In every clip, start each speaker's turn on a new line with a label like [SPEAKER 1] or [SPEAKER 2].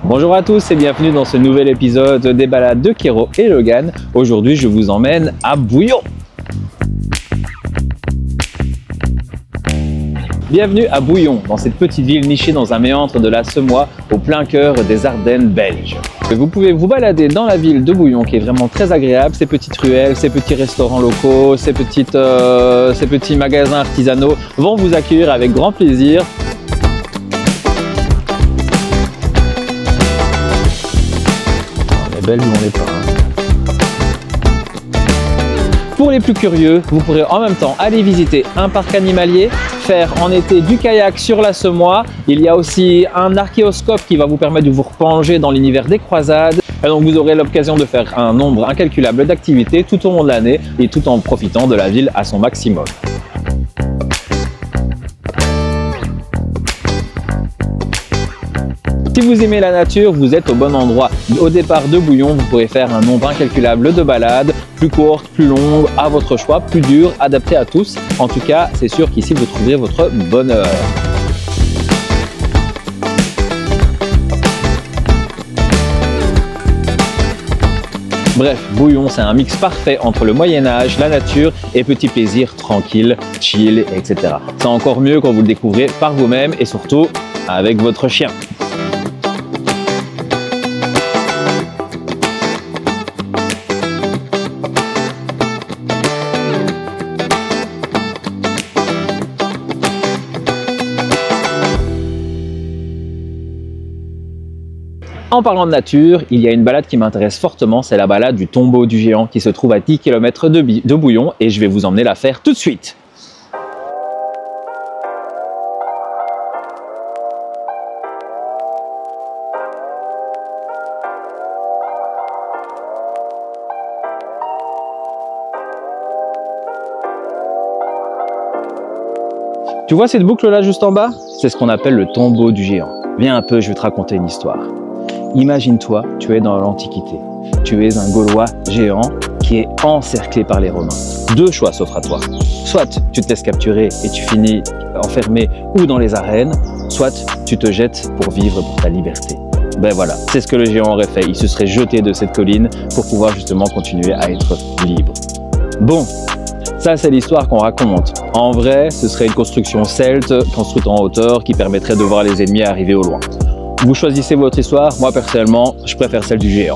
[SPEAKER 1] Bonjour à tous et bienvenue dans ce nouvel épisode des balades de Kéro et Logan. Aujourd'hui, je vous emmène à Bouillon. Bienvenue à Bouillon, dans cette petite ville nichée dans un méandre de la Semois, au plein cœur des Ardennes belges. Vous pouvez vous balader dans la ville de Bouillon qui est vraiment très agréable, ces petites ruelles, ces petits restaurants locaux, ces petits magasins artisanaux vont vous accueillir avec grand plaisir. On est belle où on n'est pas. Pour les plus curieux, vous pourrez en même temps aller visiter un parc animalier, faire en été du kayak sur la Semois. Il y a aussi un archéoscope qui va vous permettre de vous replonger dans l'univers des croisades. Et donc vous aurez l'occasion de faire un nombre incalculable d'activités tout au long de l'année et tout en profitant de la ville à son maximum. Si vous aimez la nature, vous êtes au bon endroit. Au départ de Bouillon, vous pourrez faire un nombre incalculable de balades, plus courtes, plus longues, à votre choix, plus dures, adaptées à tous. En tout cas, c'est sûr qu'ici, vous trouverez votre bonheur. Bref, Bouillon, c'est un mix parfait entre le Moyen-Âge, la nature et petits plaisirs tranquilles, chill, etc. C'est encore mieux quand vous le découvrez par vous-même et surtout avec votre chien. En parlant de nature, il y a une balade qui m'intéresse fortement, c'est la balade du tombeau du géant qui se trouve à 10 km de Bouillon et je vais vous emmener la faire tout de suite. Tu vois cette boucle là juste en bas? C'est ce qu'on appelle le tombeau du géant. Viens un peu, je vais te raconter une histoire. Imagine-toi, tu es dans l'Antiquité. Tu es un Gaulois géant qui est encerclé par les Romains. Deux choix s'offrent à toi. Soit tu te laisses capturer et tu finis enfermé ou dans les arènes, soit tu te jettes pour vivre pour ta liberté. Ben voilà, c'est ce que le géant aurait fait. Il se serait jeté de cette colline pour pouvoir justement continuer à être libre. Bon, ça c'est l'histoire qu'on raconte. En vrai, ce serait une construction celte, construite en hauteur, qui permettrait de voir les ennemis arriver au loin. Vous choisissez votre histoire, moi personnellement, je préfère celle du géant.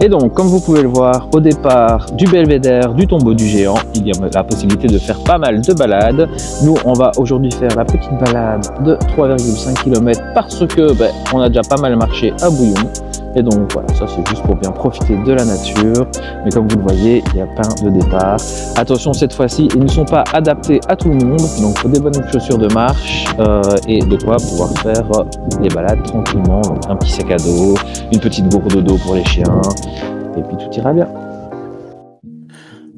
[SPEAKER 1] Et donc, comme vous pouvez le voir, au départ du belvédère du tombeau du géant, il y a la possibilité de faire pas mal de balades. Nous, on va aujourd'hui faire la petite balade de 3,5 km parce que on a déjà pas mal marché à Bouillon. Et donc voilà, ça c'est juste pour bien profiter de la nature. Mais comme vous le voyez, il y a plein de départs. Attention, cette fois-ci, ils ne sont pas adaptés à tout le monde. Donc il faut des bonnes chaussures de marche et de quoi pouvoir faire les balades tranquillement. Donc un petit sac à dos, une petite gourde d'eau pour les chiens. Et puis tout ira bien.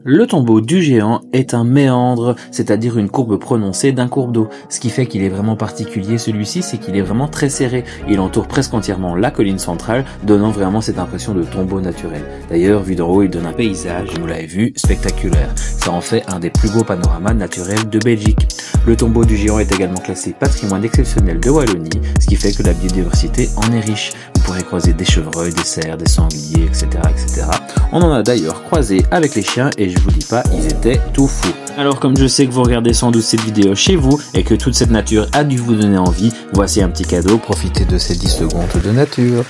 [SPEAKER 2] Le tombeau du géant est un méandre, c'est-à-dire une courbe prononcée d'un cours d'eau. Ce qui fait qu'il est vraiment particulier celui-ci, c'est qu'il est vraiment très serré. Il entoure presque entièrement la colline centrale, donnant vraiment cette impression de tombeau naturel. D'ailleurs, vu d'en haut, il donne un paysage, vous l'avez vu, spectaculaire. Ça en fait un des plus beaux panoramas naturels de Belgique. Le tombeau du géant est également classé patrimoine exceptionnel de Wallonie, ce qui fait que la biodiversité en est riche. Vous pourrez croiser des chevreuils, des cerfs, des sangliers, etc., etc. On en a d'ailleurs croisé avec les chiens et je vous dis pas, ils étaient tout fous. Alors comme je sais que vous regardez sans doute cette vidéo chez vous et que toute cette nature a dû vous donner envie, voici un petit cadeau, profitez de ces 10 secondes de nature.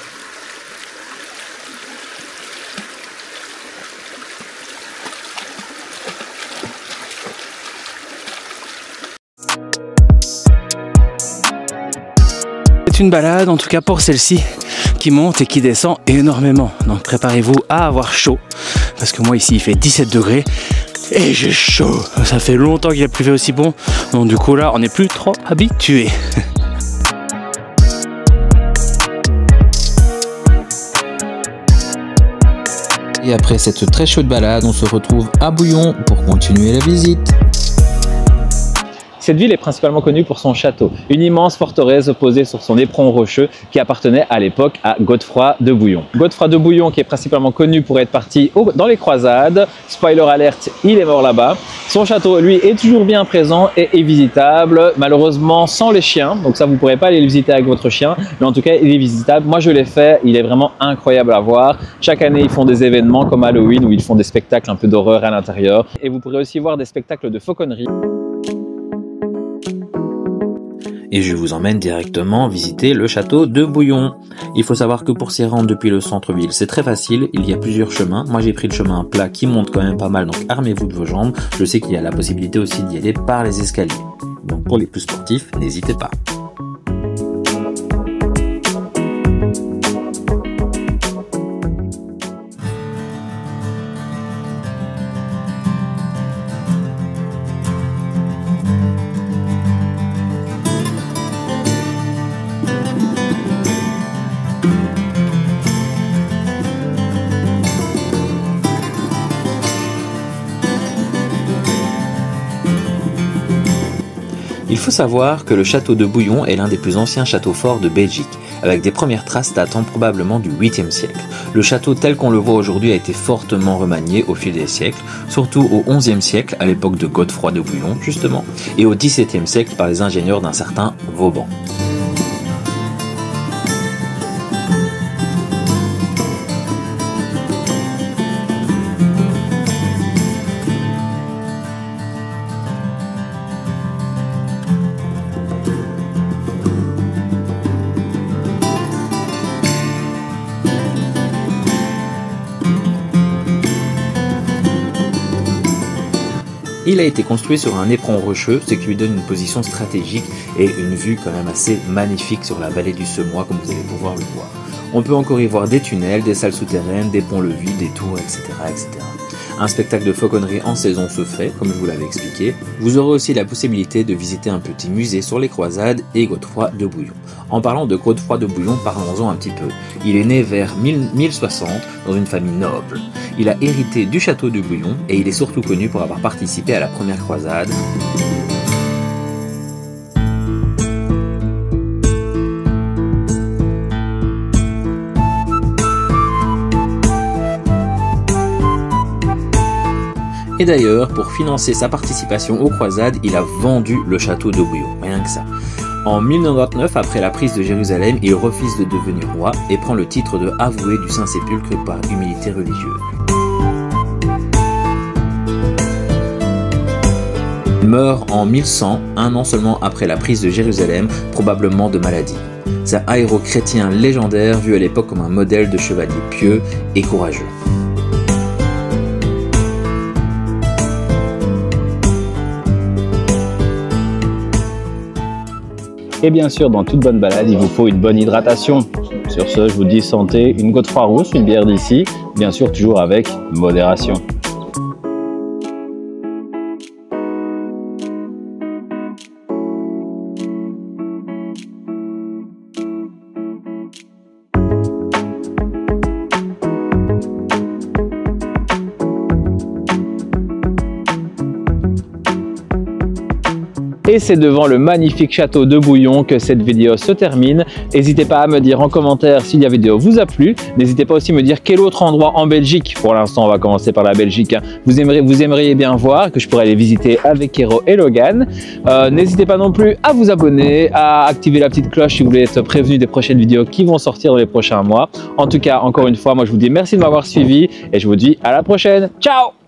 [SPEAKER 3] C'est une balade, en tout cas pour celle-ci, qui monte et qui descend énormément. Donc préparez-vous à avoir chaud, parce que moi ici il fait 17 degrés et j'ai chaud. Ça fait longtemps qu'il n'y a plus fait aussi bon, donc du coup là on n'est plus trop habitué.
[SPEAKER 2] Et après cette très chaude balade, on se retrouve à Bouillon pour continuer la visite.
[SPEAKER 1] Cette ville est principalement connue pour son château, une immense forteresse posée sur son éperon rocheux qui appartenait à l'époque à Godefroy de Bouillon. Godefroy de Bouillon qui est principalement connu pour être parti dans les croisades. Spoiler alert, il est mort là-bas. Son château, lui, est toujours bien présent et est visitable, malheureusement sans les chiens. Donc ça, vous ne pourrez pas aller le visiter avec votre chien, mais en tout cas, il est visitable. Moi, je l'ai fait, il est vraiment incroyable à voir. Chaque année, ils font des événements comme Halloween où ils font des spectacles un peu d'horreur à l'intérieur. Et vous pourrez aussi voir des spectacles de fauconnerie.
[SPEAKER 2] Et je vous emmène directement visiter le château de Bouillon. Il faut savoir que pour s'y rendre depuis le centre-ville, c'est très facile, il y a plusieurs chemins. Moi j'ai pris le chemin plat qui monte quand même pas mal, donc armez-vous de vos jambes. Je sais qu'il y a la possibilité aussi d'y aller par les escaliers. Donc pour les plus sportifs, n'hésitez pas. Il faut savoir que le château de Bouillon est l'un des plus anciens châteaux forts de Belgique, avec des premières traces datant probablement du 8e siècle. Le château tel qu'on le voit aujourd'hui a été fortement remanié au fil des siècles, surtout au 11e siècle, à l'époque de Godefroy de Bouillon justement, et au 17e siècle par les ingénieurs d'un certain Vauban. Il a été construit sur un éperon rocheux, ce qui lui donne une position stratégique et une vue quand même assez magnifique sur la vallée du Semois, comme vous allez pouvoir le voir. On peut encore y voir des tunnels, des salles souterraines, des ponts-levis, des tours, etc., etc. Un spectacle de fauconnerie en saison se fait, comme je vous l'avais expliqué. Vous aurez aussi la possibilité de visiter un petit musée sur les croisades et Godefroy de Bouillon. En parlant de Godefroy de Bouillon, parlons-en un petit peu. Il est né vers 1060 dans une famille noble. Il a hérité du château de Bouillon et il est surtout connu pour avoir participé à la première croisade. Et d'ailleurs, pour financer sa participation aux croisades, il a vendu le château de Bouillon, rien que ça. En 1099, après la prise de Jérusalem, il refuse de devenir roi et prend le titre de avoué du Saint-Sépulcre par humilité religieuse. Il meurt en 1100, un an seulement après la prise de Jérusalem, probablement de maladie. C'est un héros chrétien légendaire vu à l'époque comme un modèle de chevalier pieux et courageux.
[SPEAKER 1] Et bien sûr, dans toute bonne balade, il vous faut une bonne hydratation. Sur ce, je vous dis santé, une Godefroy rousse, une bière d'ici, bien sûr toujours avec modération. Et c'est devant le magnifique château de Bouillon que cette vidéo se termine. N'hésitez pas à me dire en commentaire si la vidéo vous a plu. N'hésitez pas aussi à me dire quel autre endroit en Belgique, pour l'instant on va commencer par la Belgique, vous aimeriez bien voir, que je pourrais aller visiter avec Kero et Logan. N'hésitez pas non plus à vous abonner, à activer la petite cloche si vous voulez être prévenu des prochaines vidéos qui vont sortir dans les prochains mois. En tout cas, encore une fois, moi je vous dis merci de m'avoir suivi et je vous dis à la prochaine. Ciao!